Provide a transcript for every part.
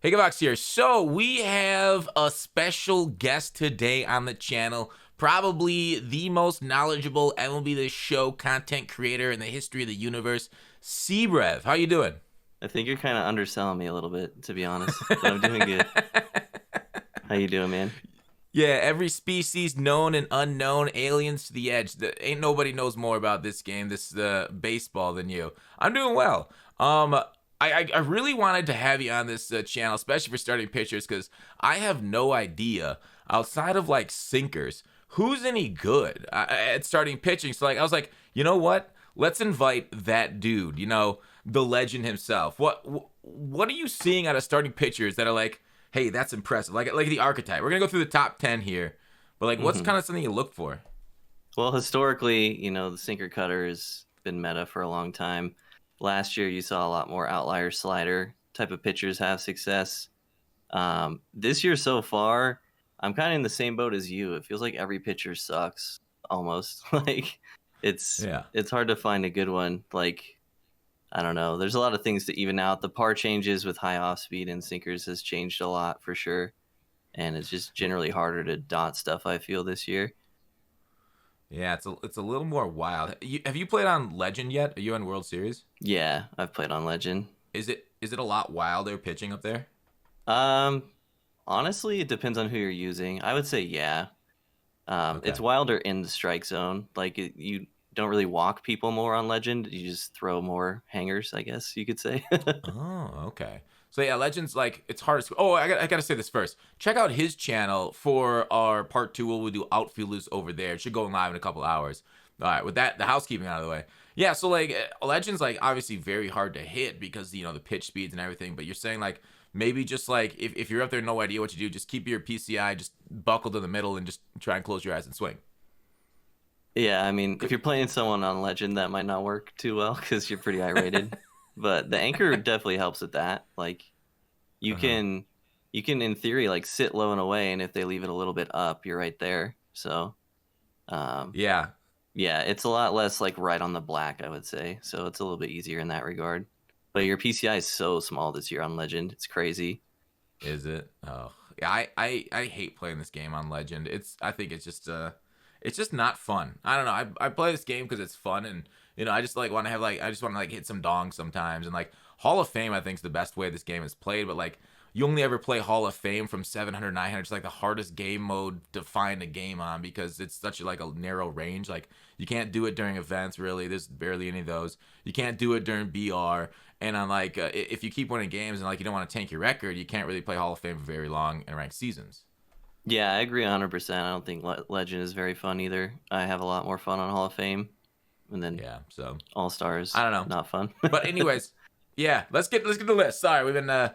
Hey, Gutfoxx here. So we have a special guest today on the channel. Probably the most knowledgeable MLB The Show content creator in the history of the universe, CBrev. How you doing? I think you're kind of underselling me a little bit, to be honest, but I'm doing good. How you doing, man? Yeah, every species known and unknown, aliens to the edge. Ain't nobody knows more about this game, this baseball, than you. I'm doing well. I really wanted to have you on this channel, especially for starting pitchers, because I have no idea outside of like sinkers who's any good at starting pitching. So like I was like, you know what? Let's invite that dude. The legend himself. What are you seeing out of starting pitchers that are like, hey, that's impressive? Like the archetype. We're gonna go through the top 10 here, but like, what's kind of something you look for? Well, historically, the sinker cutter has been meta for a long time. Last year, you saw a lot more outlier slider type of pitchers have success. This year so far, I'm kind of in the same boat as you. It feels like every pitcher sucks almost. Like it's hard to find a good one. Like, I don't know. There's a lot of things to even out. The par changes with high off speed and sinkers has changed a lot for sure. And it's just generally harder to dot stuff, I feel, this year. Yeah, it's a little more wild. Have you played on Legend yet? Are you on World Series? Yeah, I've played on Legend. Is it a lot wilder pitching up there? Um, Honestly, it depends on who you're using. I would say yeah. Okay. It's wilder in the strike zone. Like you don't really walk people more on Legend. You just throw more hangers, I guess you could say. Oh, okay. So yeah, Legends, like, it's hard to. Oh, I gotta say this first. Check out his channel for our part 2. We'll do outfielders over there. It should go live in a couple hours. All right, with that, the housekeeping out of the way. Yeah, so like Legends, like, obviously very hard to hit because the pitch speeds and everything. But you're saying like maybe just like if you're up there, no idea what to do, just keep your PCI just buckled in the middle and just try and close your eyes and swing. Yeah, I mean, if you're playing someone on Legend, that might not work too well because you're pretty irate. But the anchor definitely helps with that. Like you can in theory like sit low and away, and if they leave it a little bit up, you're right there. So Yeah. yeah, it's a lot less like right on the black, I would say. So it's a little bit easier in that regard. But your PCI is so small this year on Legend. It's crazy. Is it? Oh, yeah. I hate playing this game on Legend. I think it's just not fun. I don't know. I play this game because it's fun, and I just like want to have like I just want to like hit some dongs sometimes, and like Hall of Fame I think is the best way this game is played. But like you only ever play Hall of Fame from 700, 900. It's like the hardest game mode to find a game on because it's such like a narrow range. Like you can't do it during events really. There's barely any of those. You can't do it during BR. And on like if you keep winning games and like you don't want to tank your record, you can't really play Hall of Fame for very long and ranked seasons. Yeah, I agree 100%. I don't think Legend is very fun either. I have a lot more fun on Hall of Fame. And then Yeah, so All Stars, I don't know. not fun. But anyways, yeah, let's get the list. Sorry, we've been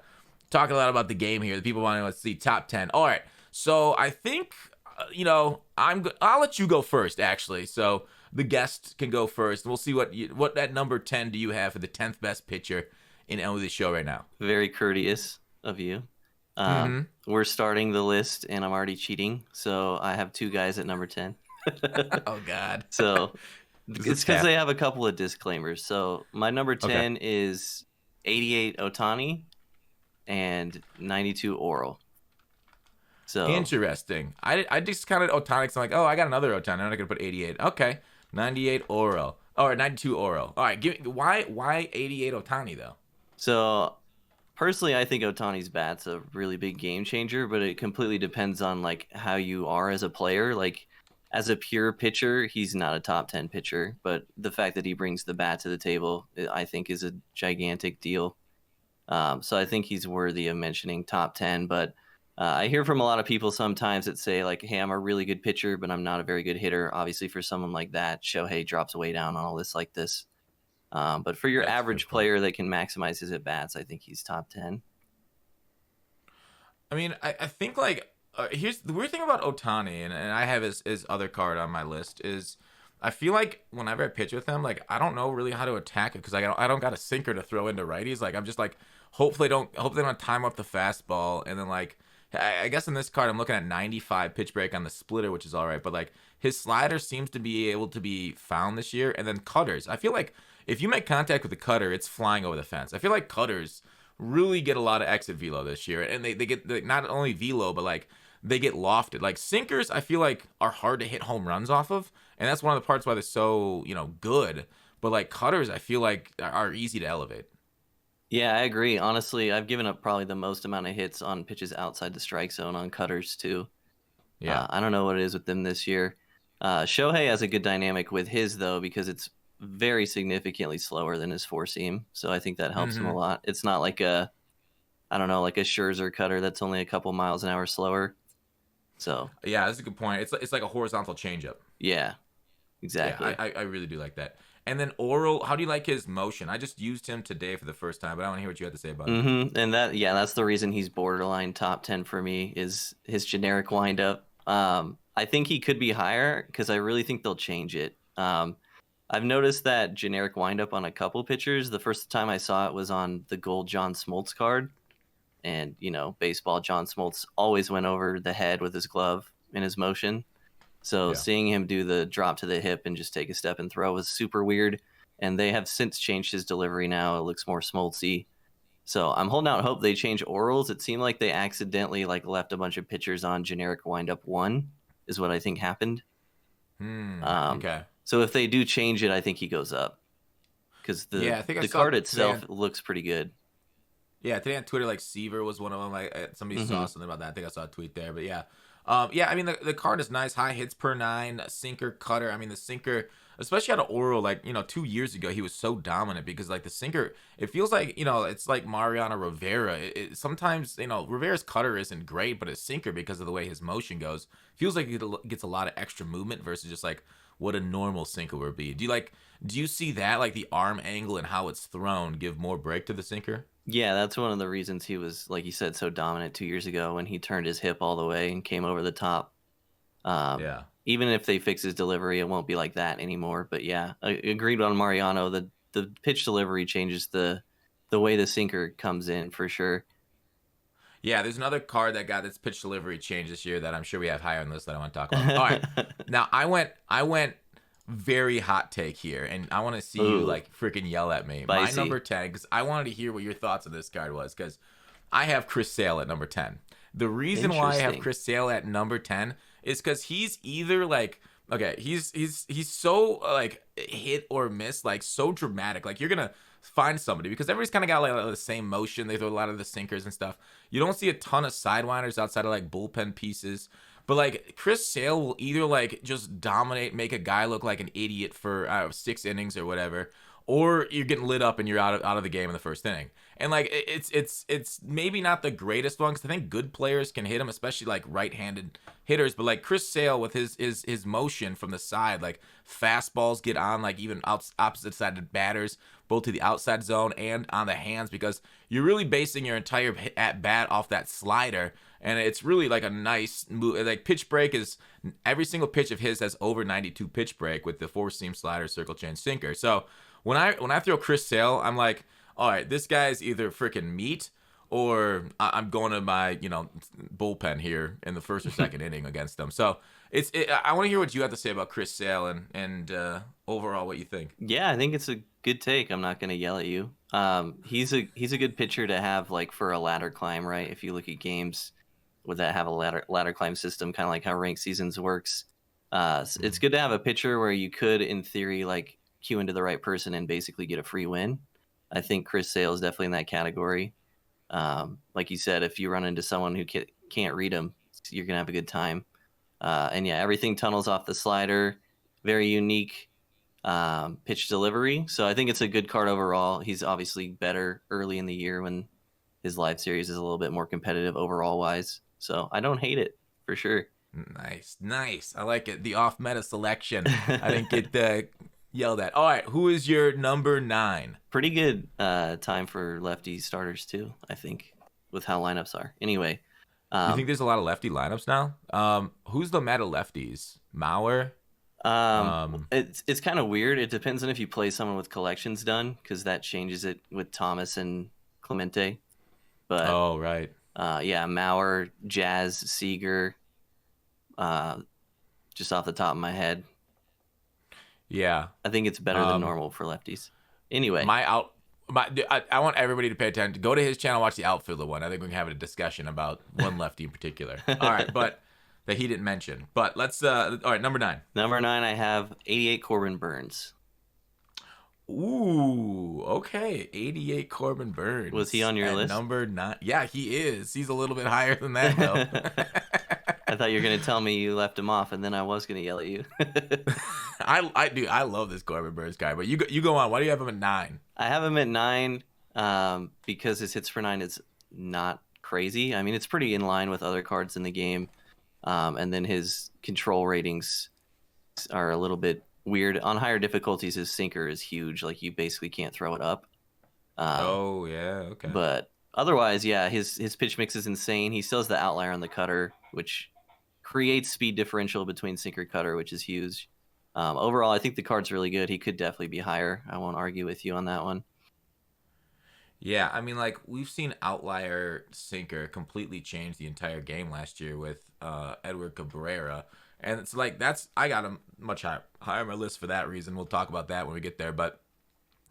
talking a lot about the game here. The people want to see top 10. All right, so I think I'll let you go first actually. So the guest can go first. We'll see what that number 10 do you have for the 10th best pitcher in MLB The Show right now. Very courteous of you. We're starting the list, and I'm already cheating. So I have 2 guys at number 10. Oh God. So it's because they have a couple of disclaimers. So my number 10 is 88 Otani and 92 Oral. So Interesting. I discounted Otani. I'm like, oh, I got another Otani. I'm not gonna put 88. Okay, 98 Oral. Or 92 Oral. All right, why 88 Otani though? So personally, I think Otani's bat's a really big game changer, but it completely depends on like how you are as a player. Like as a pure pitcher, he's not a top 10 pitcher, but the fact that he brings the bat to the table, I think is a gigantic deal. So I think he's worthy of mentioning top 10, but I hear from a lot of people sometimes that say like, hey, I'm a really good pitcher, but I'm not a very good hitter. Obviously for someone like that, Shohei drops way down on a list like this. But for your average player that can maximize his at-bats, I think he's top 10. I mean, I think like here's the weird thing about Otani, and I have his other card on my list is I feel like whenever I pitch with him, like I don't know really how to attack it because I don't got a sinker to throw into righties. Like I'm just like hopefully they don't time up the fastball, and then like I guess in this card I'm looking at 95 pitch break on the splitter, which is all right, but like his slider seems to be able to be found this year, and then cutters. I feel like if you make contact with the cutter, it's flying over the fence. I feel like cutters really get a lot of exit velo this year, and they get not only velo but like they get lofted. Like sinkers, I feel like are hard to hit home runs off of, and that's one of the parts why they're so good. But like cutters, I feel like are easy to elevate. Yeah, I agree. Honestly, I've given up probably the most amount of hits on pitches outside the strike zone on cutters too. Yeah. I don't know what it is with them this year. Shohei has a good dynamic with his though because it's very significantly slower than his four seam, so I think that helps him a lot. It's not like I don't know, like a Scherzer cutter that's only a couple miles an hour slower. So Yeah, that's a good point. It's like a horizontal changeup. yeah, exactly. Yeah, I really do like that. And then Oral, how do you like his motion? I just used him today for the first time, but I want to hear what you have to say about it. And that's the reason he's borderline top 10 for me is his generic windup. I think he could be higher because I really think they'll change it. I've noticed that generic windup on a couple pitchers. The first time I saw it was on the gold John Smoltz card. And, baseball, John Smoltz always went over the head with his glove in his motion. So seeing him do the drop to the hip and just take a step and throw was super weird. And they have since changed his delivery now. It looks more Smoltzy. So I'm holding out hope they change orals. It seemed like they accidentally left a bunch of pitchers on generic windup 1 is what I think happened. Okay. So if they do change it, I think he goes up. Because the card itself looks pretty good. Yeah, today on Twitter, like Seaver was one of them. Somebody saw something about that. I think I saw a tweet there, but yeah. I mean, the card is nice. High hits per 9, sinker, cutter. I mean, the sinker, especially out of Oral, 2 years ago, he was so dominant because, like, the sinker, it feels like, it's like Mariano Rivera. Sometimes, Rivera's cutter isn't great, but his sinker, because of the way his motion goes, feels like it gets a lot of extra movement versus just, like, what a normal sinker would be. Do you see that, like, the arm angle and how it's thrown give more break to the sinker? Yeah, that's one of the reasons he was, like you said, so dominant 2 years ago when he turned his hip all the way and came over the top. Yeah. Even if they fix his delivery, it won't be like that anymore. But yeah, I agreed on Mariano. The pitch delivery changes the way the sinker comes in for sure. Yeah, there's another card that got its pitch delivery changed this year that I'm sure we have higher on the list that I want to talk about. All right. Now, I went very hot take here, and I want to see you freaking yell at me. Spicy. My number 10, because I wanted to hear what your thoughts on this card was, because I have Chris Sale at number 10. The reason why I have Chris Sale at number 10 is because he's either he's so hit or miss, so dramatic. Like, you're gonna find somebody because everybody's kind of got the same motion. They throw a lot of the sinkers and stuff. You don't see a ton of sidewinders outside of bullpen pieces. But Chris Sale will either just dominate, make a guy look like an idiot for 6 innings or whatever, or you're getting lit up and you're out of the game in the first inning. And it's maybe not the greatest one because I think good players can hit him, especially right-handed hitters. But Chris Sale with his motion from the side, fastballs get on even opposite sided batters, both to the outside zone and on the hands, because you're really basing your entire at bat off that slider. And it's really a nice move. Pitch break is every single pitch of his has over 92 pitch break with the 4-seam slider, circle change, sinker. So when I throw Chris Sale, I'm like, all right, this guy's either freaking meat or I'm going to my bullpen here in the first or second inning against them. So I want to hear what you have to say about Chris Sale and overall what you think. Yeah, I think it's a good take. I'm not going to yell at you. He's a good pitcher to have for a ladder climb, right? If you look at games would that have a ladder climb system, kind of like how ranked seasons works. It's good to have a pitcher where you could, in theory, cue into the right person and basically get a free win. I think Chris Sale is definitely in that category. Like you said, if you run into someone who can't read him, you're gonna have a good time. And yeah, everything tunnels off the slider. Very unique pitch delivery. So I think it's a good card overall. He's obviously better early in the year when his live series is a little bit more competitive overall wise. So I don't hate it for sure. Nice. I like it. The off meta selection. I didn't get yelled at. All right, who is your number 9? Pretty good time for lefty starters too, I think, with how lineups are. Anyway. You think there's a lot of lefty lineups now? Who's the meta lefties? Mauer? It's kind of weird. It depends on if you play someone with collections done, because that changes it with Thomas and Clemente. But oh, right. Yeah, Mauer, Jazz, Seager, just off the top of my head. Yeah. I think it's better than normal for lefties. Anyway. I want everybody to pay attention. Go to his channel, watch the outfielder one. I think we can have a discussion about one lefty in particular. All right, but that he didn't mention. But let's. All right, number 9. Number 9, I have 88 Corbin Burns. Ooh, okay. 88 Corbin Burns. Was he on your list? Number 9. Yeah, he is. He's a little bit higher than that, though. I thought you were going to tell me you left him off, and then I was going to yell at you. I love this Corbin Burns guy, but you go on. Why do you have him at 9? I have him at 9 because his hits per 9 is not crazy. I mean, it's pretty in line with other cards in the game. And then his control ratings are a little bit weird. On higher difficulties, his sinker is huge. Like, you basically can't throw it up. Oh, yeah, okay. But otherwise, yeah, his pitch mix is insane. He still has the outlier on the cutter, which creates speed differential between sinker cutter, which is huge. Overall, I think the card's really good. He could definitely be higher. I won't argue with you on that one. Yeah, I mean, like, we've seen outlier sinker completely change the entire game last year with Edward Cabrera. And it's like, I got him much higher on my list for that reason. We'll talk about that when we get there. But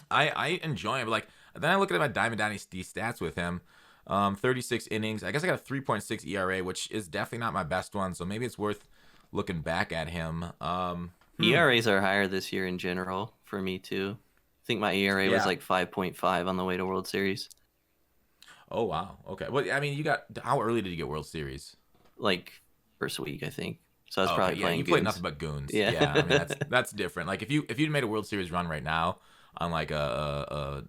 I enjoy him. Like, then I look at my Diamond Dynasty stats with him. 36 innings. I guess I got a 3.6 ERA, which is definitely not my best one. So maybe it's worth looking back at him. ERAs are higher this year in general for me, too. I think my ERA was like 5.5 on the way to World Series. Oh, wow. Okay. Well, I mean, how early did you get World Series? Like, first week, I think. So I was probably playing you Goons. played nothing but Goons. Yeah. I mean, that's different. Like, if you'd made a World Series run right now on like a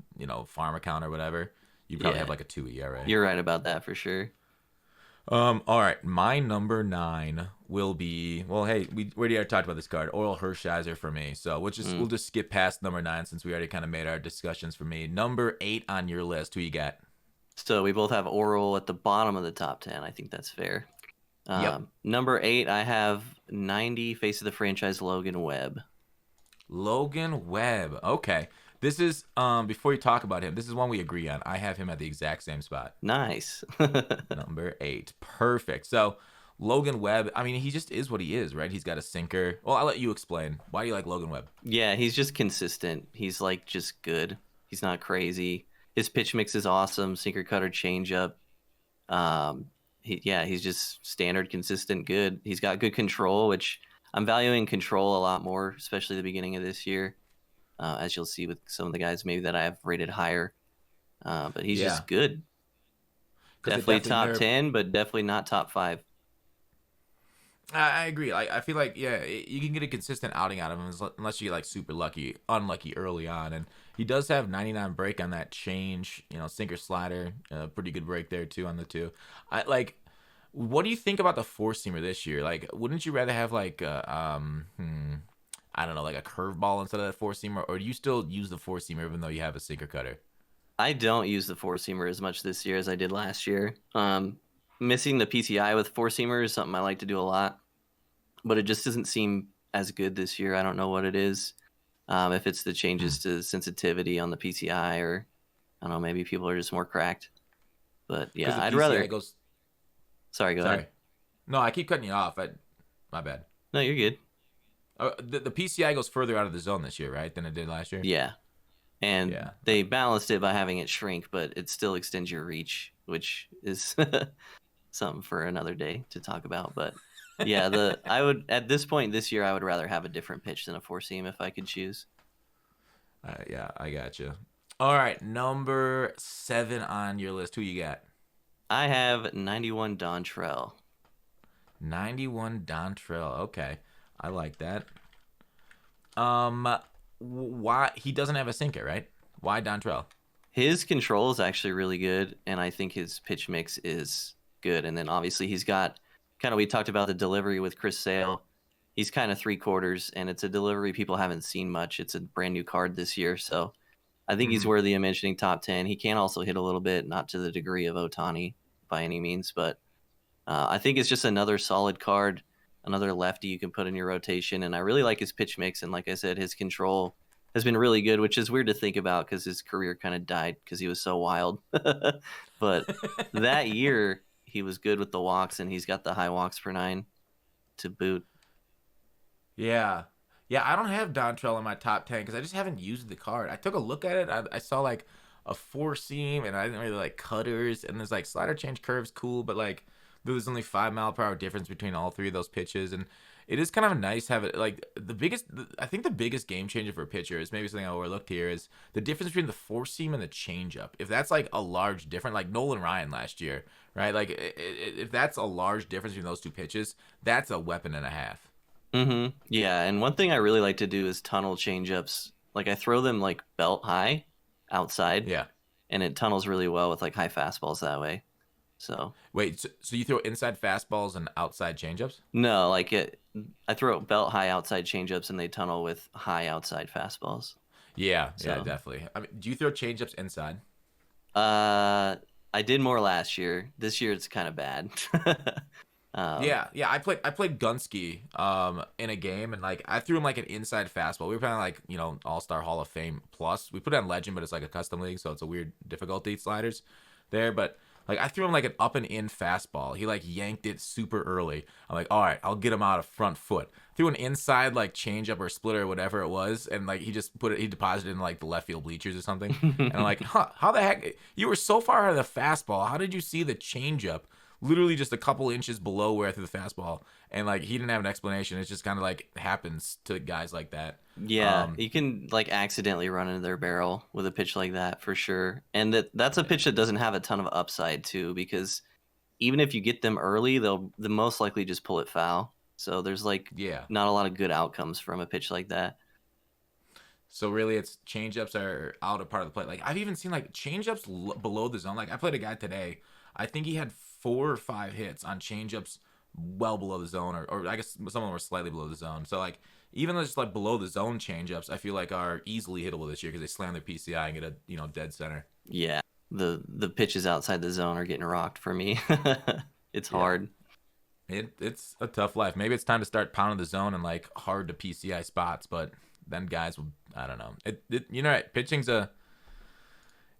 farm account or whatever, you'd probably have like a 2 ERA. You're right about that for sure. All right, my number 9 will be, well, hey, we already talked about this card, Oral Hershiser for me. So we'll just skip past number 9 since we already kind of made our discussions for me. Number 8 on your list, who you got? So we both have Oral at the bottom of the top 10. I think that's fair. Yep. Number 8, I have 90 face of the franchise Logan Webb. Logan Webb. Okay. This is, before you talk about him, this is one we agree on. I have him at the exact same spot. Nice. Number 8. Perfect. So, Logan Webb, I mean, he just is what he is, right? He's got a sinker. Well, I'll let you explain. Why do you like Logan Webb? Yeah, he's just consistent. He's, like, just good. He's not crazy. His pitch mix is awesome. Sinker, cutter, changeup. He's just standard, consistent, good. He's got good control, which I'm valuing control a lot more, especially the beginning of this year. As you'll see with some of the guys maybe that I have rated higher. But he's just good. Definitely top 10, but definitely not top 5. I agree. I feel like, you can get a consistent outing out of him unless you get like super unlucky early on. And he does have 99 break on that change, sinker slider, pretty good break there too on the 2. What do you think about the 4-seamer this year? Like, wouldn't you rather have like I don't know, like a curveball instead of that 4-seamer, or do you still use the 4-seamer even though you have a sinker cutter? I don't use the 4-seamer as much this year as I did last year. Missing the PCI with 4-seamer is something I like to do a lot, but it just doesn't seem as good this year. I don't know what it is. If it's the changes to sensitivity on the PCI, or I don't know, maybe people are just more cracked. But yeah, I'd rather. Sorry, go ahead. No, I keep cutting you off. My bad. No, you're good. The PCI goes further out of the zone this year, right, than it did last year? Yeah. And they balanced it by having it shrink, but it still extends your reach, which is something for another day to talk about. But yeah, I would at this point this year I would rather have a different pitch than a 4-seam if I could choose. Yeah, I got you. All right, number 7 on your list. Who you got? I have 91 Dontrell. 91 Dontrell. Okay. I like that. Why he doesn't have a sinker, right? Why Dontrell? His control is actually really good, and I think his pitch mix is good. And then obviously he's got we talked about the delivery with Chris Sale. He's kind of 3/4, and it's a delivery people haven't seen much. It's a brand new card this year, so I think he's worthy of mentioning top 10. He can also hit a little bit, not to the degree of Ohtani by any means, but I think it's just another solid card. Another lefty you can put in your rotation, and I really like his pitch mix, and like I said, his control has been really good, which is weird to think about because his career kind of died because he was so wild. But that year, he was good with the walks, and he's got the high walks per 9 to boot. Yeah, I don't have Dontrell in my top 10 because I just haven't used the card. I took a look at it. I saw like a four seam, and I didn't really like cutters. And there's like slider change curves, cool, but like there's only 5 mile per hour difference between all three of those pitches, and it is kind of nice to have it. Like I think the biggest game changer for a pitcher is maybe something I overlooked here is the difference between the four seam and the changeup. If that's like a large difference, like Nolan Ryan last year, right? Like if that's a large difference between those two pitches, that's a weapon and a half. Mm-hmm. Yeah, and one thing I really like to do is tunnel changeups. Like I throw them like belt high outside, Yeah. and it tunnels really well with like high fastballs that way. So Wait, so you throw inside fastballs and outside changeups? no, like I throw belt high outside changeups, and they tunnel with high outside fastballs. Yeah, yeah, So definitely. I mean, do you throw changeups inside? uh, I did more last year. This year it's kind of bad. um, Yeah, yeah. I played Gunsky in a game, and like I threw him like an inside fastball. We were playing like All Star Hall of Fame plus. We put it on Legend, but it's like a custom league, so it's a weird difficulty sliders there. But like I threw him like an up and in fastball. He like yanked it super early. I'm like, all right, I'll get him out of front foot. Threw an inside like changeup or splitter or whatever it was, and like he just put it. He deposited it in like the left field bleachers or something. And I'm like, huh? How the heck? You were so far out of the fastball. How did you see the changeup? Literally just a couple inches below where I threw the fastball, and like he didn't have an explanation. It's just kind of like happens to guys like that. Yeah, you can like accidentally run into their barrel with a pitch like that for sure. And that's a pitch that doesn't have a ton of upside too, because even if you get them early, they'll the most likely just pull it foul. So there's like Yeah. not a lot of good outcomes from a pitch like that. So really, it's changeups are out of part of the play. Like I've even seen like changeups below the zone. Like I played a guy today. I think he had 4 or 5 hits on changeups well below the zone, or I guess some of them were slightly below the zone. So like even though it's like below the zone changeups, I feel like are easily hittable this year because they slam their PCI and get a dead center. Yeah, the pitches outside the zone are getting rocked for me. It's Yeah. hard. It's a tough life. Maybe it's time to start pounding the zone and like hard to PCI spots, but then guys will I don't know. Right, pitching's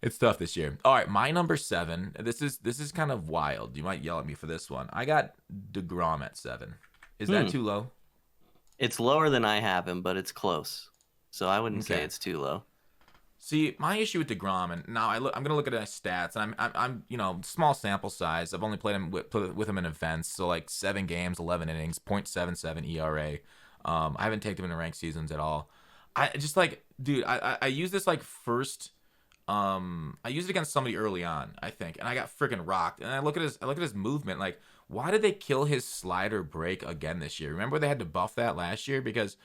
it's tough this year. All right, my number 7. This is kind of wild. You might yell at me for this one. I got DeGrom at 7. Is that too low? It's lower than I have him, but it's close. So I wouldn't say Okay. it's too low. See, my issue with Degrom, and now I'm gonna look at his stats. And I'm small sample size. I've only played him with him in events, so like 7 games, 11 innings, .77 ERA. I haven't taken him in ranked seasons at all. I just like, dude, I use this like first. I used it against somebody early on, I think, and I got freaking rocked. And I look at his movement. Like, why did they kill his slider break again this year? Remember they had to buff that last year because,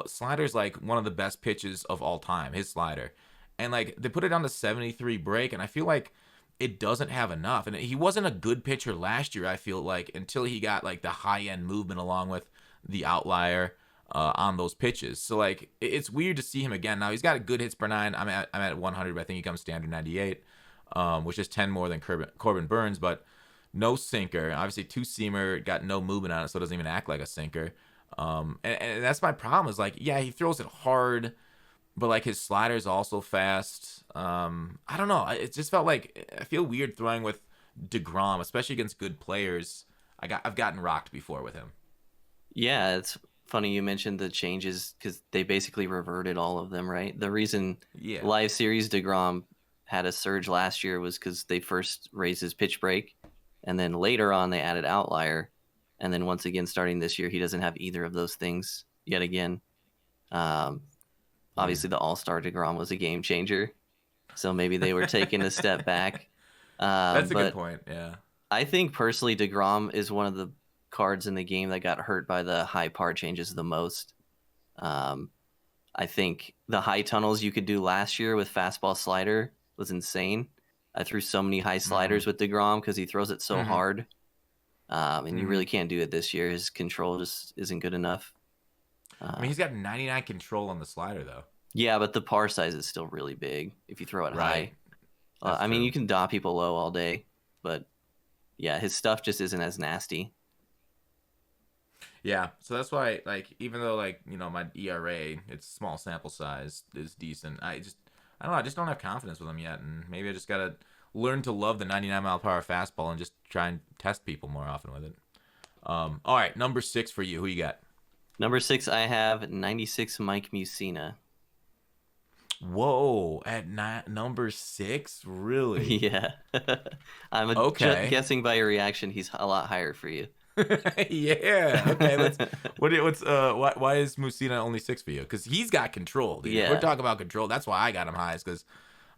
slider's like one of the best pitches of all time. His slider, and like they put it down to 73 break, and I feel like it doesn't have enough. And he wasn't a good pitcher last year. I feel like until he got like the high end movement along with the outlier on those pitches. So like it's weird to see him again. Now he's got a good hits per 9. I'm at 100, but I think he comes standard 98, which is 10 more than Corbin Burns, but no sinker. Obviously 2-seamer, got no movement on it, so it doesn't even act like a sinker. And that's my problem is like, yeah, he throws it hard, but like his slider is also fast. I don't know. It just felt like I feel weird throwing with DeGrom, especially against good players. I've gotten rocked before with him. Yeah, it's funny you mentioned the changes because they basically reverted all of them, right? The reason Yeah. live series DeGrom had a surge last year was because they first raised his pitch break, and then later on they added outlier, and then once again starting this year he doesn't have either of those things yet again. Obviously the All-Star DeGrom was a game changer, so maybe they were taking a step back. That's a but good point. Yeah. I think personally DeGrom is one of the cards in the game that got hurt by the high par changes the most. I think the high tunnels you could do last year with fastball slider was insane. I threw so many high sliders with DeGrom because he throws it so hard. And you really can't do it this year. His control just isn't good enough. I mean, he's got 99 control on the slider, though. Yeah, but the par size is still really big if you throw it high. That's I mean, true. you can dot people low all day, but yeah, his stuff just isn't as nasty. Yeah, so that's why, like, even though, like, my ERA, it's small sample size, is decent, I don't know, I just don't have confidence with him yet, and maybe I just gotta learn to love the 99-mile-per-hour fastball and just try and test people more often with it. All right, number 6 for you. Who you got? Number 6, I have 96 Mike Mussina. Whoa, at number 6, really? Yeah. I'm just Okay. guessing by your reaction, he's a lot higher for you. Yeah. Okay. Why is Musina only 6 for you? Because he's got control, dude. If we're Yeah. talking about control, that's why I got him high. Is because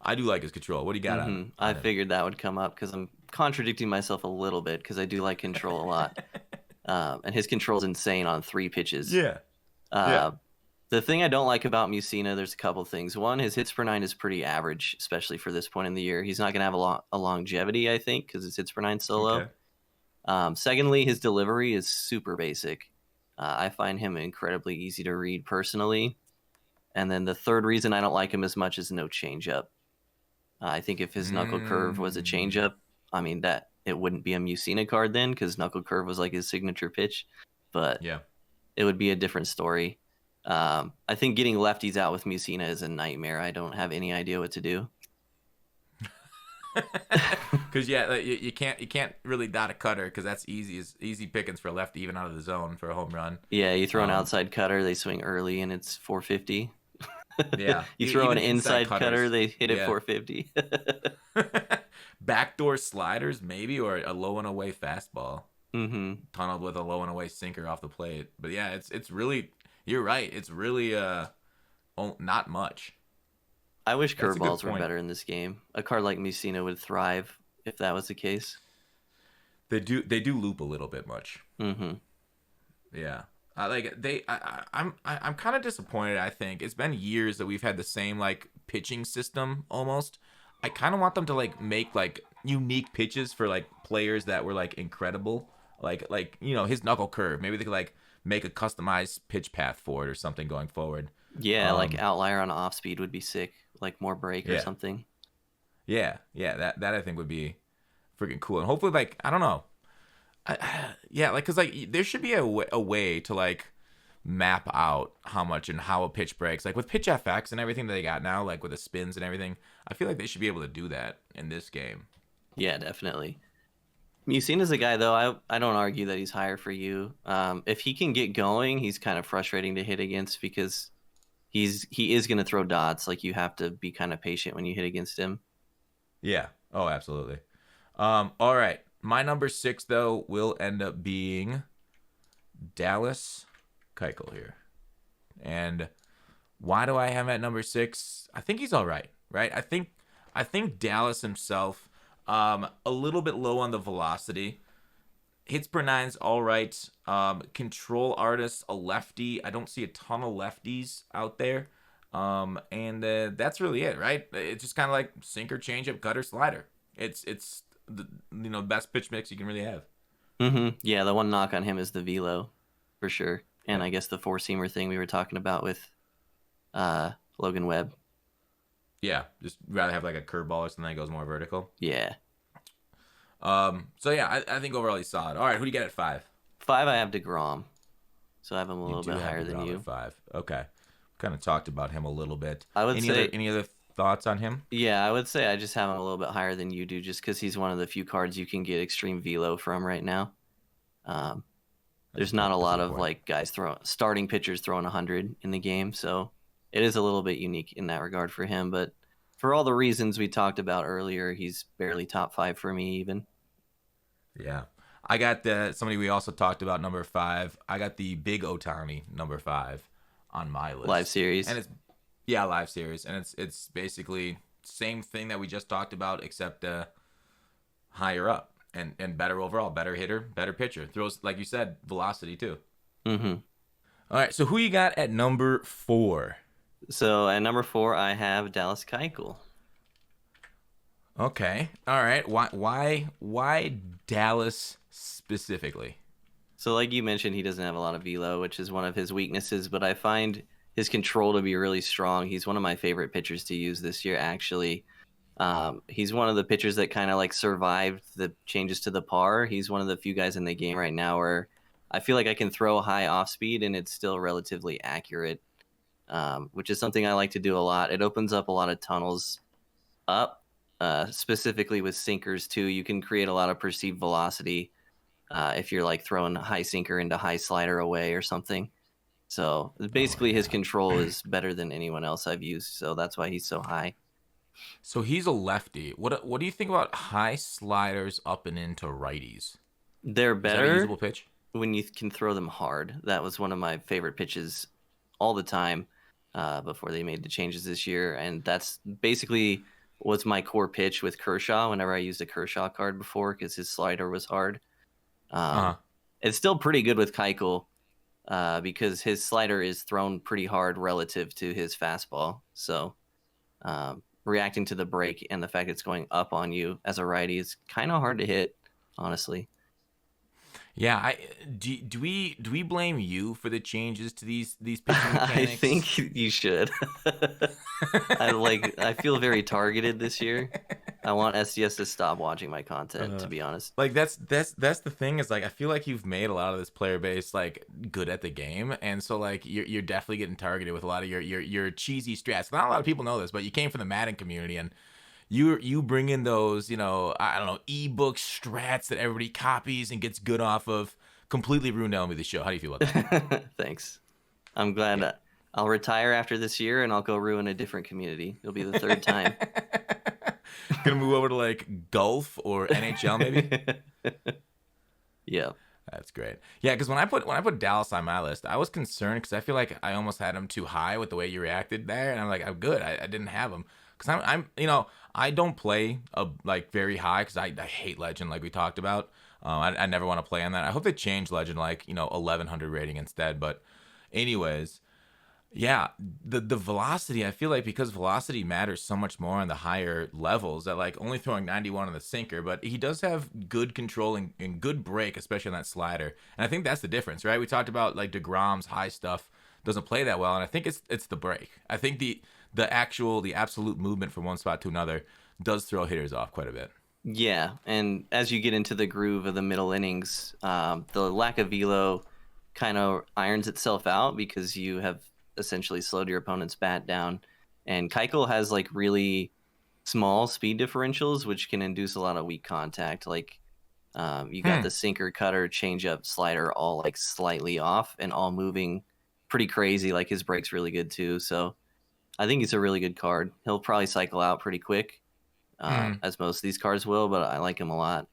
I do like his control. What do you got I on him? figured that would come up because I'm contradicting myself a little bit because I do like control a lot. And his control's insane on 3 pitches. Yeah. Yeah. Uh, the thing I don't like about Musina, there's a couple things. One, his hits per nine is pretty average, especially for this point in the year. He's not going to have a longevity, I think, because his hits per nine so low. Okay. Secondly, his delivery is super basic. I find him incredibly easy to read personally. And then the third reason I don't like him as much is no changeup. I think if his knuckle curve was a changeup, I mean that it wouldn't be a Musina card then because knuckle curve was like his signature pitch, but Yeah. it would be a different story. I think getting lefties out with Musina is a nightmare. I don't have any idea what to do. Because yeah, like, you can't really dot a cutter because that's easy pickings for a lefty even out of the zone for a home run. Yeah, you throw an outside cutter, they swing early and it's 450. Yeah. You throw Even an inside cutter, cutters. they hit it Yeah. 450. Backdoor sliders maybe, or a low and away fastball tunneled with a low and away sinker off the plate. But yeah, it's really, you're right. It's really not much. I wish That's a good curveballs were point. better in this game. A card like Musina would thrive if that was the case. They do loop a little bit much. Mm-hmm. Yeah. I'm kind of disappointed. I think it's been years that we've had the same like pitching system almost. I kind of want them to like make like unique pitches for like players that were like incredible, like his knuckle curve. Maybe they could like make a customized pitch path for it or something going forward. Yeah, like outlier on off speed would be sick. Like more break or Yeah. something. Yeah, that I think would be freaking cool, and hopefully like I don't know, yeah, like because like there should be a way to like map out how much and how a pitch breaks, like with pitch FX and everything that they got now, like with the spins and everything. I feel like they should be able to do that in this game. Yeah, definitely. Musina's a guy though. I don't argue that he's higher for you. If he can get going, he's kind of frustrating to hit against because he is going to throw dots. Like you have to be kind of patient when you hit against him. Yeah. Oh, absolutely. All right. My number 6 though will end up being Dallas Keuchel here. And why do I have him at number 6? I think he's all right, right? I think Dallas himself, a little bit low on the velocity. Hits per nine's all right. Control artist, a lefty. I don't see a ton of lefties out there. And that's really it, right? It's just kind of like sinker, changeup, cutter, slider. It's the best pitch mix you can really have. Yeah, the one knock on him is the velo, for sure. And Yeah. I guess the four seamer thing we were talking about with Logan Webb. Yeah, just rather have like a curveball or something that goes more vertical. Yeah. So yeah, I think overall he's solid. All right, who do you get at 5? 5, I have DeGrom. So I have him a little do bit have higher than DeGrom you. at 5. Okay, kind of talked about him a little bit. I would say any other thoughts on him? Yeah, I would say I just have him a little bit higher than you do, just because he's one of the few cards you can get extreme velo from right now. There's not a lot of like guys starting pitchers throwing 100 in the game, so it is a little bit unique in that regard for him. But for all the reasons we talked about earlier, he's barely top 5 for me even. Yeah. I got somebody we also talked about, number 5. I got the big Ohtani, number 5, on my list. Live series. And it's live series. And it's basically same thing that we just talked about, except higher up and better overall, better hitter, better pitcher. Throws, like you said, velocity too. Mm-hmm. All right, so who you got at number 4? So at number 4, I have Dallas Keuchel. Okay. All right. Why Dallas specifically? So like you mentioned, he doesn't have a lot of velo, which is one of his weaknesses, but I find his control to be really strong. He's one of my favorite pitchers to use this year, actually. He's one of the pitchers that kind of like survived the changes to the par. He's one of the few guys in the game right now where I feel like I can throw high off speed and it's still relatively accurate, which is something I like to do a lot. It opens up a lot of tunnels up. Specifically with sinkers too, you can create a lot of perceived velocity if you're like throwing high sinker into high slider away or something. So Oh basically, his yeah. control is better than anyone else I've used. So that's why he's so high. So he's a lefty. What do you think about high sliders up and into righties? They're Is that a better usable pitch? when you can throw them hard. That was one of my favorite pitches all the time before they made the changes this year, and that's basically was my core pitch with Kershaw. Whenever I used a Kershaw card before, because his slider was hard. Uh-huh. Um, it's still pretty good with Keuchel because his slider is thrown pretty hard relative to his fastball. So reacting to the break and the fact it's going up on you as a righty is kind of hard to hit, honestly. Yeah, do we blame you for the changes to these pitching I mechanics? think you should. I feel very targeted this year. I want SDS to stop watching my content, to Uh, be honest. like that's the thing is like I feel like you've made a lot of this player base like good at the game, and so like you're definitely getting targeted with a lot of your cheesy strats. Not a lot of people know this, but you came from the Madden community, and you bring in those I don't know ebook strats that everybody copies and gets good off of. Completely ruined MLB The Show. How do you feel about that? Thanks. I'm glad Yeah. I'll retire after this year and I'll go ruin a different community. It'll be the third time. Gonna move over to like golf or NHL maybe. Yeah. That's great. Yeah, because when I put Dallas on my list, I was concerned because I feel like I almost had him too high with the way you reacted there, and I'm like, I'm good. I didn't have him because I don't play like very high because I hate Legend like we talked about. I never want to play on that. I hope they change Legend like 1100 rating instead. But anyways, yeah, the velocity, I feel like because velocity matters so much more on the higher levels that like only throwing 91 on the sinker, but he does have good control and good break, especially on that slider. And I think that's the difference, right? We talked about like DeGrom's high stuff doesn't play that well, and I think it's the break. I think the absolute movement from one spot to another does throw hitters off quite a bit. Yeah. And as you get into the groove of the middle innings, the lack of velo kind of irons itself out because you have essentially slowed your opponent's bat down. And Keuchel has like really small speed differentials, which can induce a lot of weak contact. Like you got Hmm. the sinker, cutter, changeup, slider, all like slightly off and all moving pretty crazy. Like his break's really good too. So I think he's a really good card. He'll probably cycle out pretty quick, Hmm. as most of these cards will, but I like him a lot.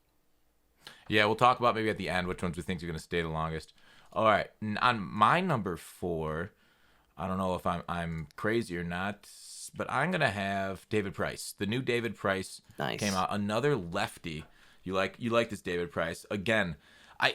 Yeah, we'll talk about maybe at the end which ones we think are going to stay the longest. All right, on my number four, I don't know if I'm crazy or not, but I'm gonna have David Price. The new David Price came Nice. out. Another lefty. You like this David Price again?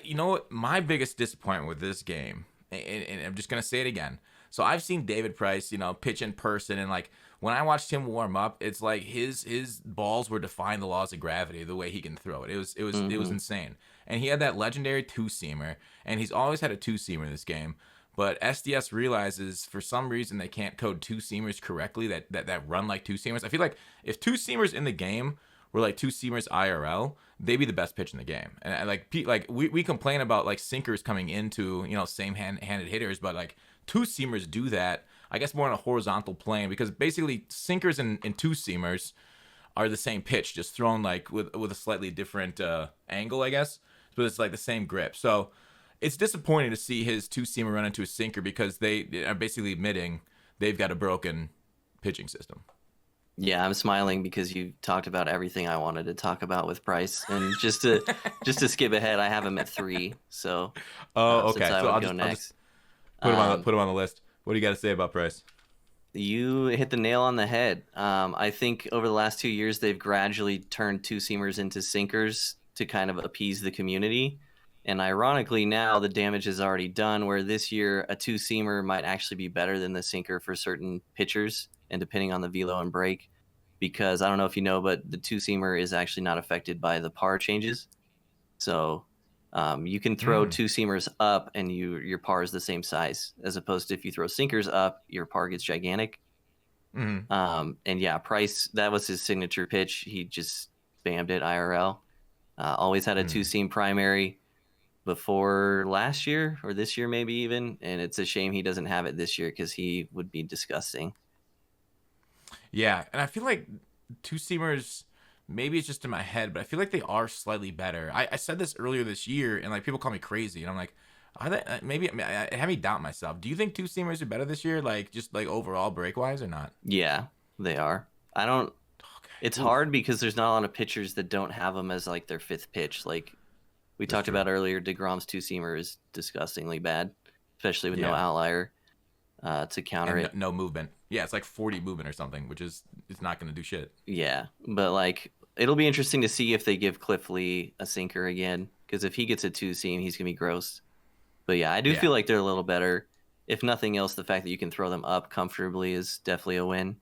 You know what? My biggest disappointment with this game, and I'm just gonna say it again. So I've seen David Price, pitch in person, and like when I watched him warm up, it's like his balls were defying the laws of gravity the way he can throw it. It was Hmm. insane. And he had that legendary two seamer, and he's always had a two seamer in this game. But SDS realizes for some reason they can't code two seamers correctly that run like two seamers. I feel like if two seamers in the game were like two seamers IRL, they'd be the best pitch in the game. And like we complain about like sinkers coming into same handed hitters, but like two seamers do that. I guess more on a horizontal plane because basically sinkers and two seamers are the same pitch, just thrown like with a slightly different angle, I guess. But it's like the same grip. So it's disappointing to see his two seamer run into a sinker because they are basically admitting they've got a broken pitching system. Yeah, I'm smiling because you talked about everything I wanted to talk about with Price. And just to skip ahead, I have him at 3. So Oh, since okay. I So would I'll go just next, put him on the, um, put him on the list. What do you got to say about Price? you hit the nail on the head. I think over the last 2 years, they've gradually turned two seamers into sinkers to kind of appease the community. And ironically, now the damage is already done, where this year a two seamer might actually be better than the sinker for certain pitchers, and depending on the velo and break. Because I don't know if you know, but the two seamer is actually not affected by the par changes. So you can throw Mm. two seamers up and your par is the same size, as opposed to if you throw sinkers up, your par gets gigantic. Mm. And yeah, Price, that was his signature pitch. He just spammed it IRL. Always had a two Mm. seam primary before last year or this year, maybe even. And it's a shame he doesn't have it this year because he would be disgusting. Yeah, and I feel like two seamers. Maybe it's just in my head, but I feel like they are slightly better. I said this earlier this year, and like people call me crazy, and I'm like, Are they maybe I have me doubt myself. Do you think two seamers are better this year, like just like overall break wise or not? Yeah, they are. I don't. It's Okay. Oof. hard because there's not a lot of pitchers that don't have them as like their fifth pitch. Like we That's talked true. about earlier, deGrom's two seamer is disgustingly bad, especially with no Yeah. outlier to counter And it. no movement. Yeah, it's like 40 movement or something, which is it's not going to do shit. Yeah, but like it'll be interesting to see if they give Cliff Lee a sinker again, because if he gets a two seam, he's gonna be gross. But yeah, I do Yeah. feel like they're a little better. If nothing else, the fact that you can throw them up comfortably is definitely a win.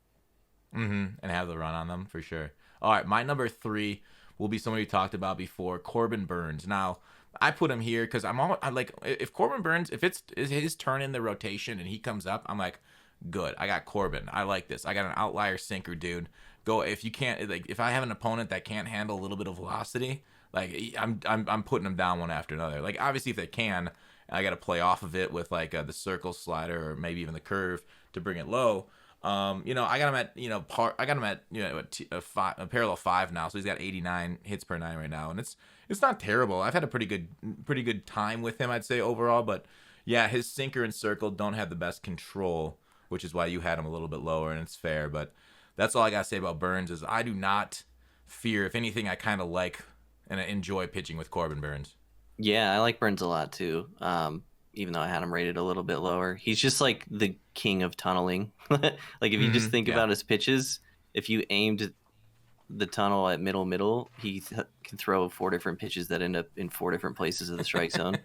And have the run on them for sure. All right, my number 3 will be someone we talked about before, Corbin Burns. Now, I put him here because I like if Corbin Burns, if it's his turn in the rotation and he comes up, I'm like, good. I got Corbin. I like this. I got an outlier sinker, dude. Go if you can't like if I have an opponent that can't handle a little bit of velocity, like I'm putting them down one after another. Like obviously if they can, I got to play off of it with like the circle slider or maybe even the curve to bring it low. I got him at I got him at a parallel 5 now, so he's got 89 hits per 9 right now, and it's not terrible. I've had a pretty good time with him, I'd say overall, but yeah, his sinker and circle don't have the best control, which is why you had him a little bit lower, and it's fair. But that's all I gotta say about Burns is I do not fear. If anything, I kind of like and I enjoy pitching with Corbin Burns. Yeah, I like Burns a lot too. Even though I had him rated a little bit lower, he's just like the king of tunneling. Like if you just think Yeah. about his pitches, if you aimed the tunnel at middle, can throw 4 different pitches that end up in 4 different places of the strike zone.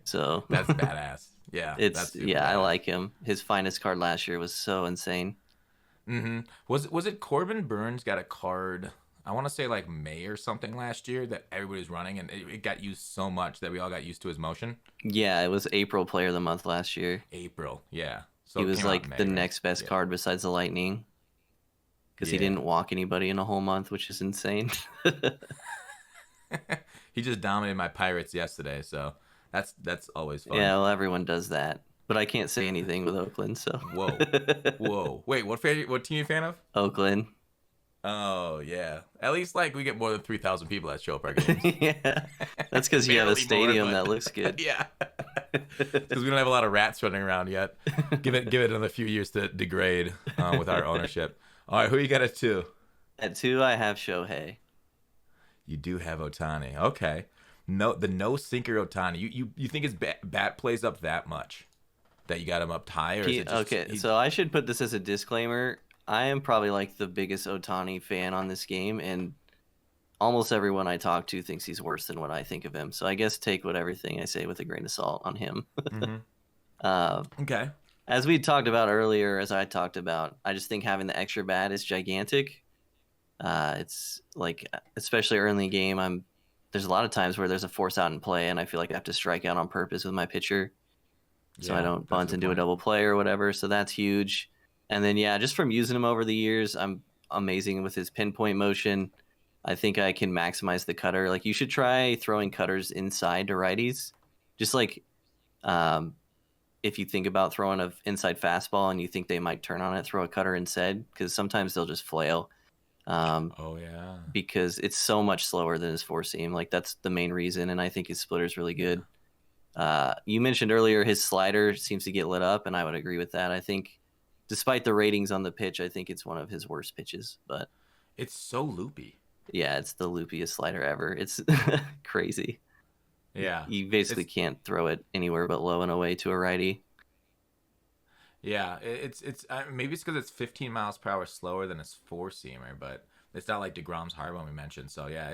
So That's badass. Yeah, that's super I badass. like him. His finest card last year was so insane. Was it Corbin Burns got a card? I want to say like May or something last year that everybody was running, and it got used so much that we all got used to his motion. Yeah, it was April Player of the Month last year. April, yeah. So He it was came out in like the May, right? next best Yeah, card besides the Lightning because he yeah. didn't walk anybody in a whole month, which is insane. He just dominated my Pirates yesterday, so that's always fun. Yeah, well, everyone does that. But I can't say anything with Oakland, so. Whoa, whoa. Wait, what team you a fan of? Oakland. Oh yeah. At least like we get more than 3,000 people that show up our games. Yeah. That's because you have a Barely stadium more, that but looks good. yeah. Because we don't have a lot of rats running around yet. Give it another few years to degrade with our ownership. All right, who you got at 2? At 2, I have Shohei. You do have Otani. Okay. No sinker Otani. You think his bat plays up that much that you got him up high, or is it just Okay, so I should put this as a disclaimer. I am probably like the biggest Otani fan on this game, and almost everyone I talk to thinks he's worse than what I think of him. So I guess take everything I say with a grain of salt on him. Okay. As we talked about earlier, as I talked about, I just think having the extra bat is gigantic. It's like, especially early in the game, there's a lot of times where there's a force out in play, and I feel like I have to strike out on purpose with my pitcher, so I don't bunt and do a double play or whatever. So that's huge. And then yeah, just from using him over the years, I'm amazing with his pinpoint motion. I think I can maximize the cutter. Like you should try throwing cutters inside to righties, just like um, if you think about throwing an inside fastball and you think they might turn on it, throw a cutter instead, because sometimes they'll just flail. Oh yeah. Because it's so much slower than his four seam. Like that's the main reason, and I think his splitter is really good. You mentioned earlier his slider seems to get lit up, and I would agree with that. I think, despite the ratings on the pitch, I think it's one of his worst pitches. But It's so loopy. yeah, it's the loopiest slider ever. It's crazy. Yeah. You basically It's can't throw it anywhere but low and away to a righty. yeah. It's maybe it's because it's 15 miles per hour slower than his four seamer, but it's not like Degrom's hard one we mentioned. So yeah,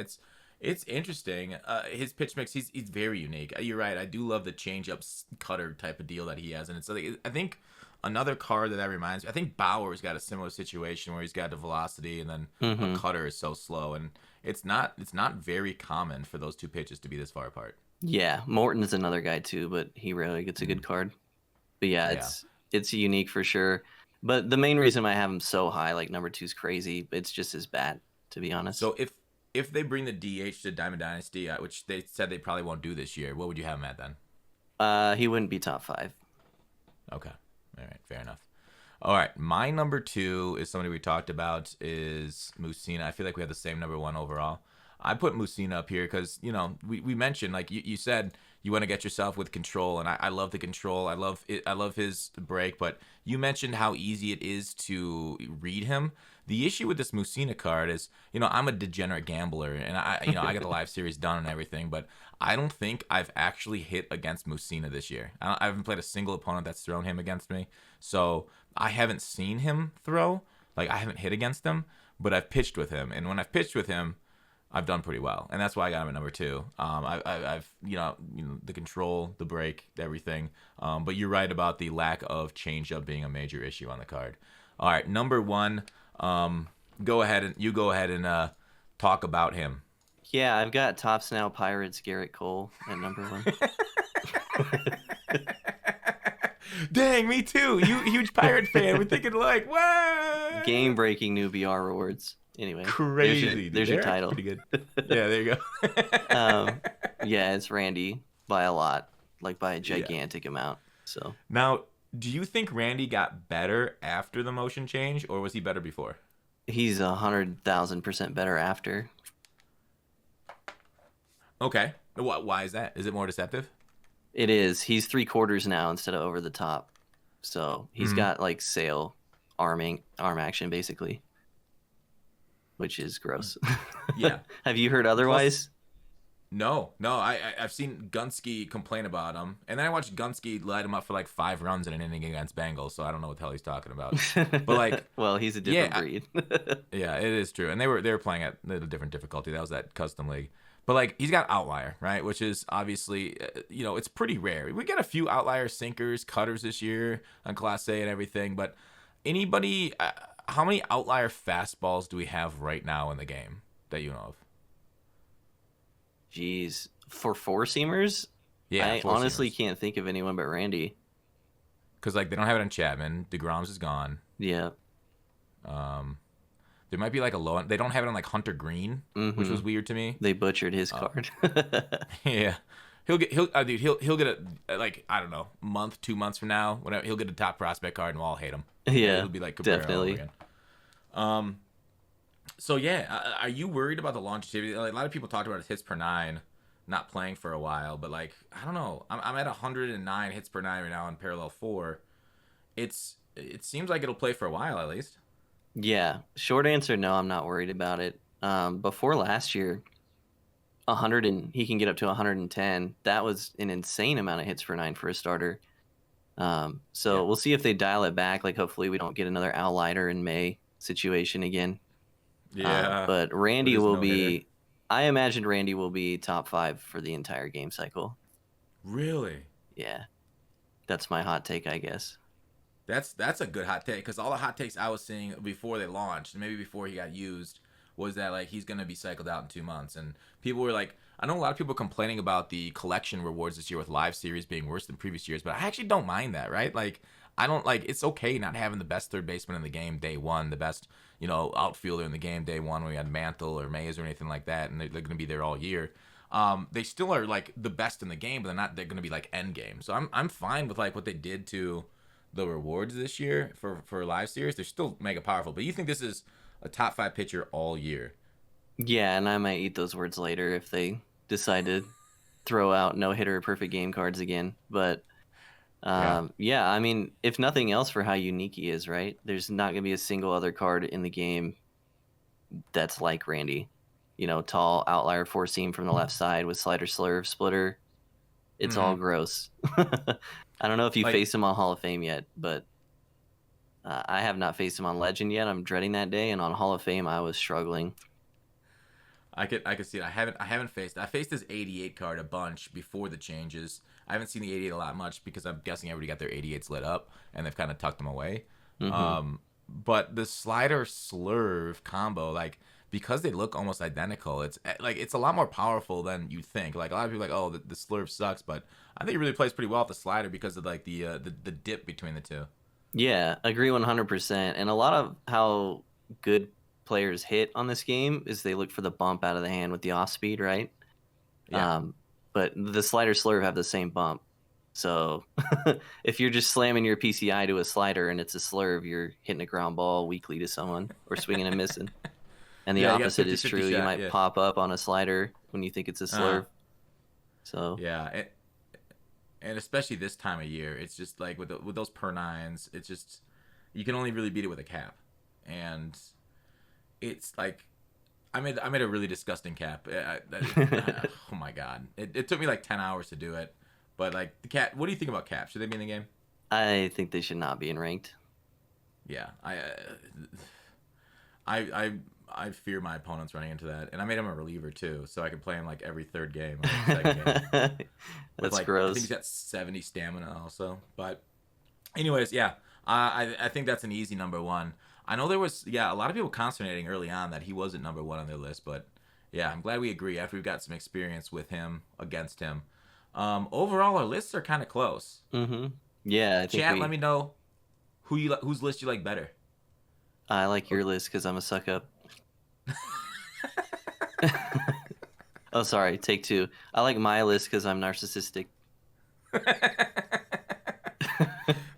it's interesting. His pitch mix, he's very unique. You're right. I do love the change up cutter type of deal that he has, and it's like I think another card that reminds me. I think Bauer's got a similar situation where he's got the velocity and then a cutter is so slow, and it's not very common for those two pitches to be this far apart. Yeah, Morton is another guy too, but he rarely gets a good card. But yeah, it's unique for sure. But the main reason I have him so high, like number 2 is crazy. It's just his bat, to be honest. So if they bring the DH to Diamond Dynasty, which they said they probably won't do this year, what would you have him at then? He wouldn't be top 5. Okay. All right. Fair enough. All right. My number 2 is somebody we talked about is Musina. I feel like we have the same number 1 overall. I put Musina up here because, we mentioned, like you said, you want to get yourself with control, and I love the control. I love it. I love his break. But you mentioned how easy it is to read him. The issue with this Musina card is, I'm a degenerate gambler, and I got the live series done and everything, but I don't think I've actually hit against Musina this year. I haven't played a single opponent that's thrown him against me, so I haven't seen him throw. Like, I haven't hit against him, but I've pitched with him, and when I've pitched with him, I've done pretty well, and that's why I got him at number 2. I've the control, the break, everything. But you're right about the lack of changeup being a major issue on the card. All right, number 1. Go ahead and talk about him. Yeah, I've got Tops Now Pirates Garrett Cole at number 1. Dang, me too. You huge Pirate fan. We're thinking like, what? Game breaking new BR rewards. Anyway, crazy. There's your title. Pretty good. Yeah, there you go. Yeah, it's Randy by a lot, like by a gigantic amount. So now, do you think Randy got better after the motion change, or was he better before? He's 100,000% better after. Okay. Why is that? Is it more deceptive? It is. He's 3/4 now instead of over the top. So he's got like sail arm action basically, which is gross. Yeah. Have you heard otherwise? No. I've seen Gunsky complain about him, and then I watched Gunsky light him up for like 5 runs in an inning against Bengals, so I don't know what the hell he's talking about. But like, well, he's a different breed. Yeah, it is true, and they were playing at a different difficulty. That was that custom league. But like, he's got outlier, right? Which is obviously, it's pretty rare. We got a few outlier sinkers, cutters this year on Class A and everything. But anybody, how many outlier fastballs do we have right now in the game that you know of? Jeez, for 4-seamers? Yeah, I honestly can't think of anyone but Randy. Because like, they don't have it on Chapman. DeGrom's is gone. Yeah. There might be like a low one. They don't have it on like Hunter Green, which was weird to me. They butchered his card. Yeah, he'll get a like, I don't know, month, 2 months from now, whatever. He'll get a top prospect card and we'll all hate him. Yeah, it'll be like Cabrera definitely. Over again. So yeah, are you worried about the longevity? Like, a lot of people talked about his hits per 9 not playing for a while, but like, I don't know. I'm at 109 hits per 9 right now in Parallel 4. It seems like it'll play for a while at least. Yeah, short answer, no, I'm not worried about it. Before last year, he can get up to 110. That was an insane amount of hits per 9 for a starter. We'll see if they dial it back. Like, hopefully we don't get another outlier in May situation again. Yeah. But Randy will be, I imagine Randy will be top 5 for the entire game cycle. Really? Yeah. That's my hot take, I guess. That's a good hot take, because all the hot takes I was seeing before they launched, maybe before he got used, was that like he's gonna be cycled out in 2 months, and people were like, I know a lot of people complaining about the collection rewards this year with live series being worse than previous years, but I actually don't mind that, right? Like, I don't like, it's okay not having the best third baseman in the game day one, the best outfielder in the game day one when we had Mantle or Mays or anything like that, and they're gonna be there all year. They still are like the best in the game, but they're gonna be like end game. So I'm fine with like what they did to the rewards this year for live series. They're still mega powerful, but you think this is a top 5 pitcher all year? Yeah, and I might eat those words later if they decide to throw out no-hitter perfect game cards again. But yeah, I mean, if nothing else, for how unique he is, right? There's not gonna be a single other card in the game that's like Randy. Tall outlier 4-seam from the left side with slider, slurve, splitter. It's all gross. I don't know if you faced him on Hall of Fame yet, but I have not faced him on Legend yet. I'm dreading that day, and on Hall of Fame, I was struggling. I could see it. I faced his 88 card a bunch before the changes. I haven't seen the 88 a lot much because I'm guessing everybody got their 88s lit up and they've kind of tucked them away. But the slider slurve combo, like, because they look almost identical, it's a lot more powerful than you think. Like, a lot of people are like, oh, the slurve sucks, but I think it really plays pretty well with the slider because of like the dip between the two. Yeah, agree 100%. And a lot of how good players hit on this game is they look for the bump out of the hand with the off speed, right? Yeah. But the slider slurve have the same bump. So if you're just slamming your PCI to a slider and it's a slurve, you're hitting a ground ball weakly to someone or swinging and missing. And the opposite is true. You might pop up on a slider when you think it's a slurve. So yeah, And especially this time of year, it's just like with those per nines, it's just you can only really beat it with a cap, and it's like I made a really disgusting cap. Oh my god, it took me like 10 hours to do it, but like the cap. What do you think about caps? Should they be in the game? I think they should not be in ranked. Yeah, I I fear my opponents running into that, and I made him a reliever too, so I can play him like every third game, or second game. With That's like I think gross. he's got 70 stamina also. But anyways, yeah, I think that's an easy number one. I know there was a lot of people consternating early on that he wasn't number one on their list, but yeah, I'm glad we agree after we've got some experience with him against him. Overall, our lists are kind of close. Mm-hmm. Yeah, I think Chat, let we. me know whose list you like better. I like your list because I'm a suck up. Oh, sorry. Take two. I like my list because I'm narcissistic.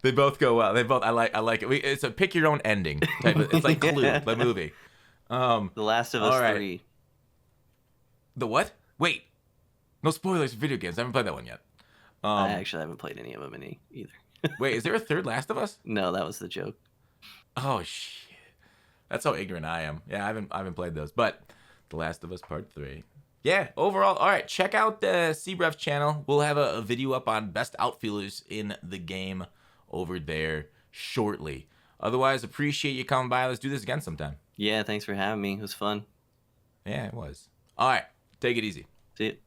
They both go well. They both I like it. It's a pick your own ending type of, it's like Clue, Yeah. the movie. The Last of All Us right. 3. The what? Wait. No spoilers for video games. I haven't played that one yet. I actually haven't played any of them either. Wait, is there a third Last of Us? No, that was the joke. Oh shit. That's how ignorant I am. Yeah, I haven't played those. But The Last of Us Part 3. Yeah, overall, all right, check out the CBrev channel. We'll have a video up on best outfielders in the game over there shortly. Otherwise, appreciate you coming by. Let's do this again sometime. Yeah, thanks for having me. It was fun. Yeah, it was. All right, take it easy. See you.